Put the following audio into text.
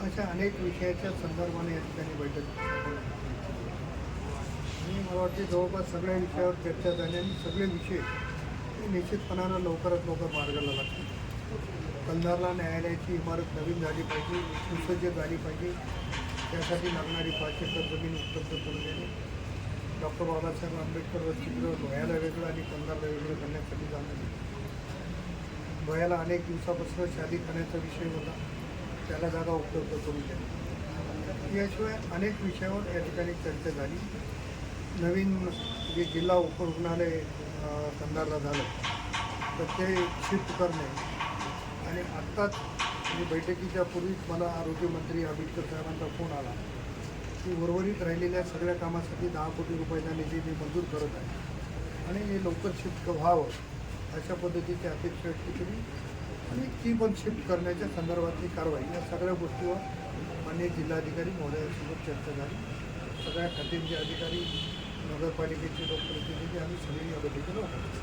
अशा अनेक विषयाच्या संदर्भाने या ठिकाणी बैठक झाली. आणि मला वाटते जवळपास सगळ्या विषयावर चर्चा झाली आणि सगळे विषय हे निश्चितपणानं लवकरात लवकर मार्गाला लागतील. कंधारला न्यायालयाची इमारत नवीन झाली पाहिजे, सुसज्ज झाली पाहिजे. त्यासाठी लागणारी 5 एकर जमीन उपलब्ध करून देणे, डॉक्टर बाबासाहेब आंबेडकर वसतिगृह धुळ्याला वेगळं आणि कंधारला वेगळं करण्यासाठी जाणं. धुळ्याला अनेक दिवसापासून शादीखान्याचा विषय होता, त्याला जागा उपलब्ध करून देणे. याशिवाय अनेक विषयावर या ठिकाणी चर्चा झाली. नवीन जे जिल्हा उपरुग्णालय कंधारला झालं तर ते शिफ्ट करणे आणि आत्ताच म्हणजे बैठकीच्या पूर्वीच मला आरोग्यमंत्री आंबेडकर साहेबांचा फोन आला की उर्वरित राहिलेल्या सगळ्या कामासाठी 10 कोटी रुपयाचा निधी मी मंजूर करत आहे आणि हे लवकर शिफ्ट व्हावं अशा पद्धतीची अपेक्षा व्यक्त केली आणि ती पण शिफ्ट करण्याच्या संदर्भातली कारवाई या सगळ्या गोष्टीवर माननीय जिल्हाधिकारी महोदयांसोबत चर्चा झाली. सगळ्या खात्यांचे अधिकारी, नगरपालिकेचे लोकप्रतिनिधी आम्ही सगळे या बैठकीला होतो.